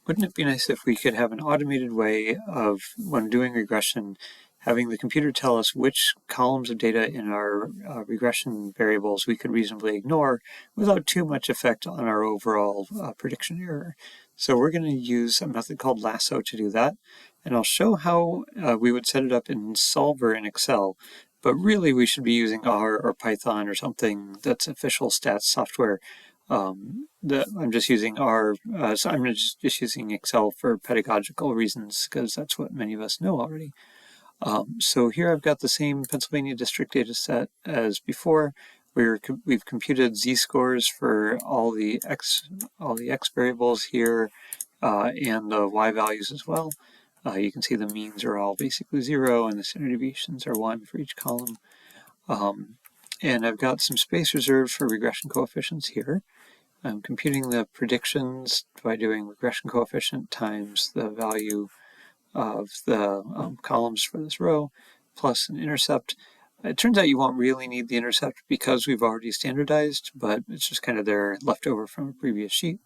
Wouldn't it be nice if we could have an automated way of, when doing regression, having the computer tell us which columns of data in our regression variables we could reasonably ignore without too much effect on our overall prediction error? So we're going to use a method called lasso to do that, and I'll show how we would set it up in Solver in Excel, but really we should be using R or Python or something that's official stats software. I'm just using R, so I'm just using Excel for pedagogical reasons because that's what many of us know already. So here I've got the same Pennsylvania district data set as before. We've computed z-scores for all the x variables here and the y values as well. You can see the means are all basically 0 and the standard deviations are 1 for each column. And I've got some space reserved for regression coefficients here. I'm computing the predictions by doing regression coefficient times the value of the columns for this row plus an intercept. It turns out you won't really need the intercept because we've already standardized, but it's just kind of there left over from a previous sheet.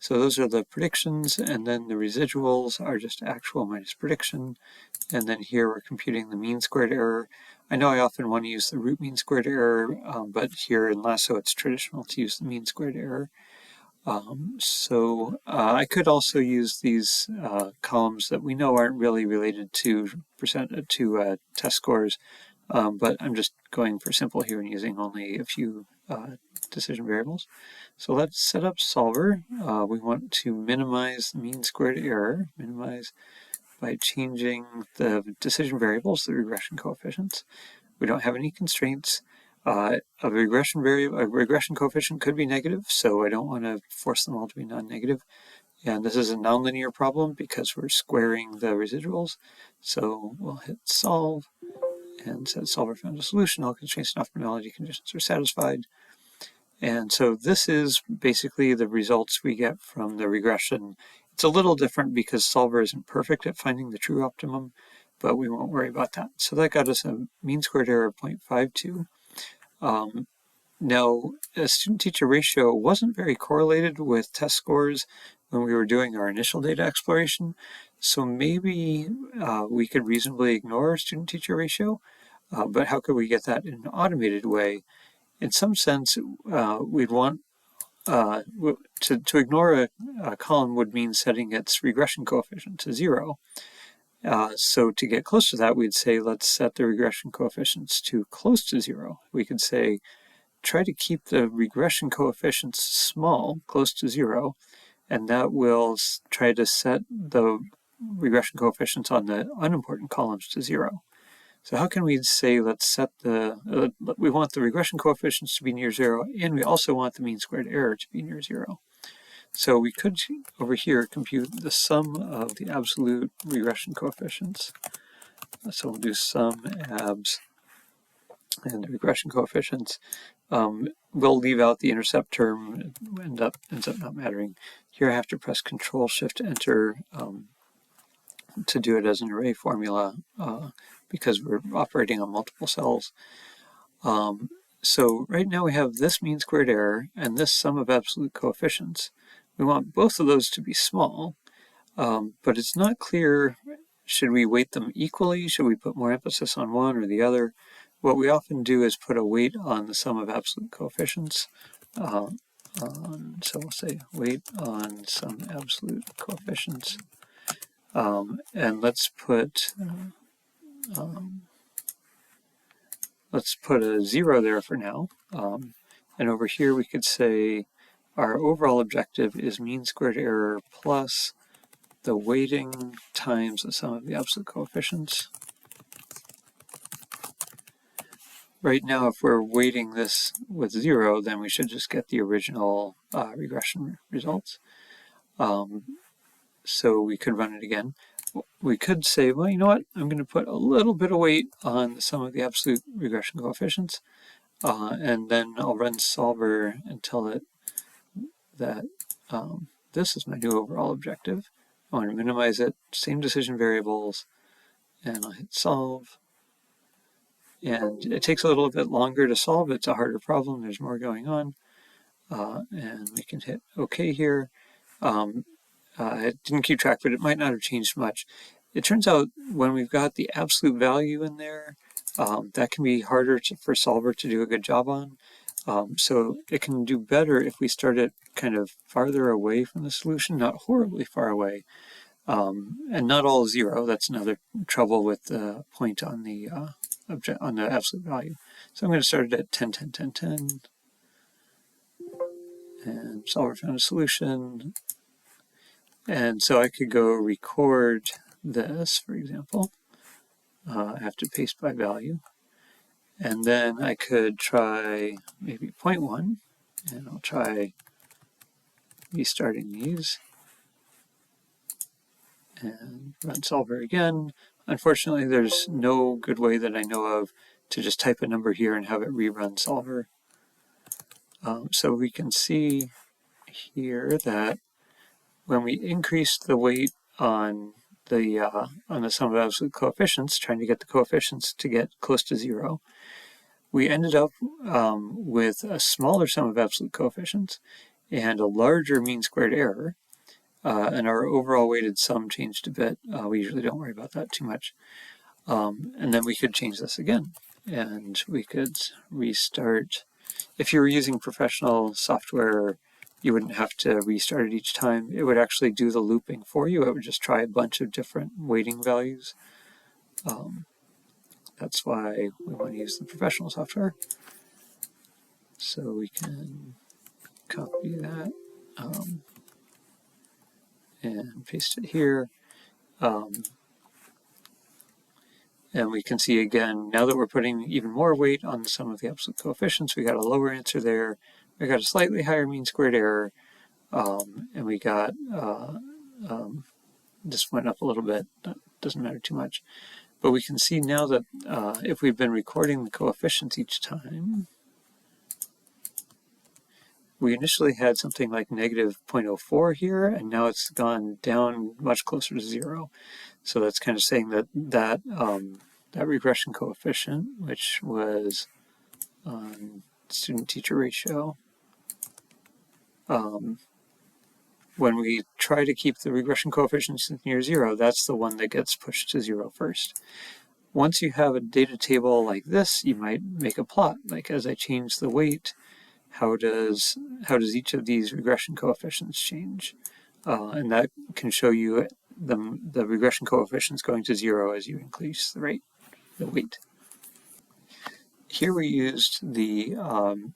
So those are the predictions, and then the residuals are just actual minus prediction. And then here we're computing the mean squared error. I know I often want to use the root mean squared error, but here in Lasso it's traditional to use the mean squared error. I could also use these columns that we know aren't really related to test scores, but I'm just going for simple here and using only a few decision variables. So let's set up Solver. We want to minimize the mean squared error, minimize by changing the decision variables, the regression coefficients. We don't have any constraints. A regression coefficient could be negative, so I don't want to force them all to be non-negative. And this is a nonlinear problem because we're squaring the residuals. So we'll hit solve and set Solver found a solution. All constraints and optimality conditions are satisfied. And so this is basically the results we get from the regression. It's a little different because Solver isn't perfect at finding the true optimum, but we won't worry about that. So that got us a mean squared error of 0.52. Now, a student-teacher ratio wasn't very correlated with test scores when we were doing our initial data exploration, so maybe we could reasonably ignore student-teacher ratio, but how could we get that in an automated way? In some sense, we'd want to ignore a column would mean setting its regression coefficient to 0. So to get close to that, we'd say let's set the regression coefficients to close to 0. We could say try to keep the regression coefficients small, close to 0, and that will try to set the regression coefficients on the unimportant columns to 0. So how can we say let's set we want the regression coefficients to be near 0, and we also want the mean squared error to be near 0. So we could, over here, compute the sum of the absolute regression coefficients. So we'll do sum abs and the regression coefficients. We'll leave out the intercept term. It ends up not mattering. Here I have to press Control-Shift-Enter to do it as an array formula because we're operating on multiple cells. So right now we have this mean squared error and this sum of absolute coefficients. We want both of those to be small, but it's not clear, should we weight them equally? Should we put more emphasis on one or the other? What we often do is put a weight on the sum of absolute coefficients. So we'll say weight on some absolute coefficients. And let's put a 0 there for now. And over here we could say our overall objective is mean squared error plus the weighting times the sum of the absolute coefficients. Right now, if we're weighting this with 0, then we should just get the original regression results. So we could run it again. We could say, well, you know what? I'm going to put a little bit of weight on the sum of the absolute regression coefficients, and then I'll run Solver and tell it that this is my new overall objective. I want to minimize it, same decision variables, and I'll hit solve. And it takes a little bit longer to solve. It's a harder problem. There's more going on. And we can hit OK here. I didn't keep track, but it might not have changed much. It turns out when we've got the absolute value in there, that can be harder for Solver to do a good job on. So it can do better if we start it kind of farther away from the solution, not horribly far away, and not all 0. That's another trouble with the point on the on the absolute value. So I'm going to start it at 10, 10, 10, 10, and Solver found a solution. And so I could go record this, for example. I have to paste by value. And then I could try maybe 0.1, and I'll try restarting these and run Solver again. Unfortunately, there's no good way that I know of to just type a number here and have it rerun Solver. So we can see here that when we increased the weight on the sum of absolute coefficients, trying to get the coefficients to get close to 0, we ended up with a smaller sum of absolute coefficients and a larger mean squared error, and our overall weighted sum changed a bit. We usually don't worry about that too much. And then we could change this again, and we could restart. If you were using professional software, you wouldn't have to restart it each time. It would actually do the looping for you. It would just try a bunch of different weighting values. That's why we want to use the professional software. So we can copy that and paste it here. And we can see again, now that we're putting even more weight on some of the absolute coefficients, we got a lower answer there. We got a slightly higher mean squared error, and we got, this went up a little bit, that doesn't matter too much. But we can see now that if we've been recording the coefficients each time, we initially had something like negative 0.04 here, and now it's gone down much closer to 0. So that's kind of saying that that regression coefficient, which was on student-teacher ratio, when we try to keep the regression coefficients near 0, that's the one that gets pushed to 0 first. Once you have a data table like this, you might make a plot, like as I change the weight, how does each of these regression coefficients change? And that can show you the regression coefficients going to 0 as you increase the weight. Here we used the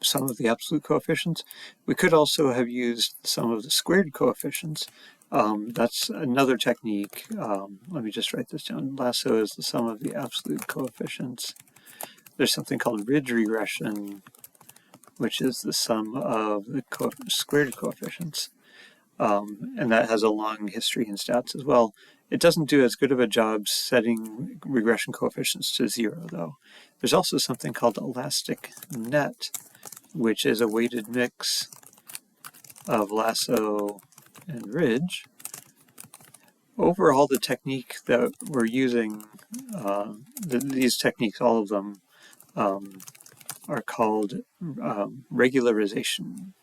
sum of the absolute coefficients. We could also have used the sum of the squared coefficients. That's another technique. Let me just write this down. Lasso is the sum of the absolute coefficients. There's something called ridge regression, which is the sum of the squared coefficients. And that has a long history in stats as well. It doesn't do as good of a job setting regression coefficients to 0, though. There's also something called elastic net, which is a weighted mix of lasso and ridge. Overall, the technique that we're using, these techniques, all of them, are called regularization.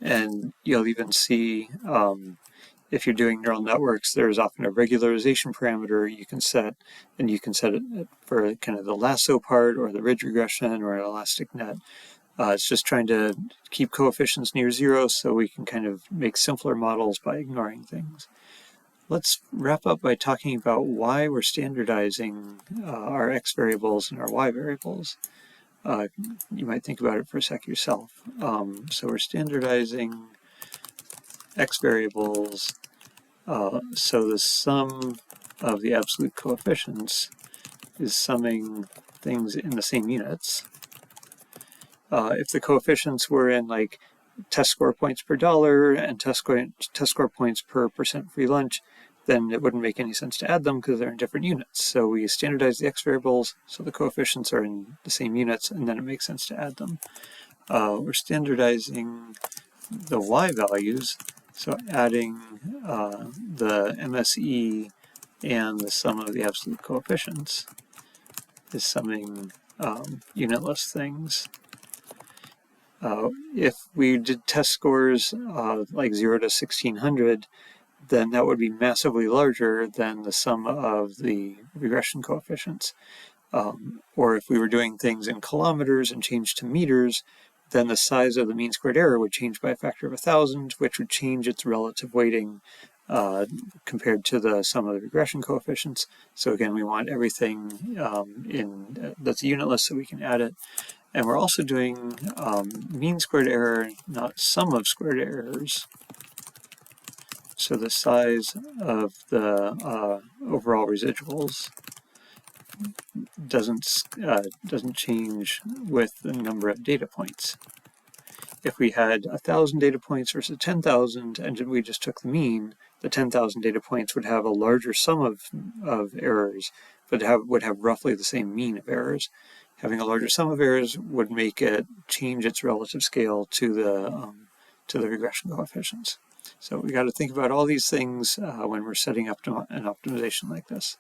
And you'll even see if you're doing neural networks, there's often a regularization parameter you can set, and you can set it for kind of the lasso part or the ridge regression or an elastic net. It's just trying to keep coefficients near 0 so we can kind of make simpler models by ignoring things. Let's wrap up by talking about why we're standardizing our x variables and our y variables. You might think about it for a sec yourself. So we're standardizing x variables so the sum of the absolute coefficients is summing things in the same units. If the coefficients were in like test score points per dollar and test score points per % free lunch, then it wouldn't make any sense to add them because they're in different units. So we standardize the x variables so the coefficients are in the same units, and then it makes sense to add them. We're standardizing the y values, so adding the MSE and the sum of the absolute coefficients is summing unitless things. If we did test scores like 0 to 1600, then that would be massively larger than the sum of the regression coefficients. Or if we were doing things in kilometers and changed to meters, then the size of the mean squared error would change by a factor of 1,000, which would change its relative weighting compared to the sum of the regression coefficients. So again, we want everything that's a unitless so we can add it. And we're also doing mean squared error, not sum of squared errors. So the size of the overall residuals doesn't change with the number of data points. If we had 1,000 data points versus 10,000 and we just took the mean, the 10,000 data points would have a larger sum of errors, but would have roughly the same mean of errors. Having a larger sum of errors would make it change its relative scale to the regression coefficients. So we got to think about all these things when we're setting up an optimization like this.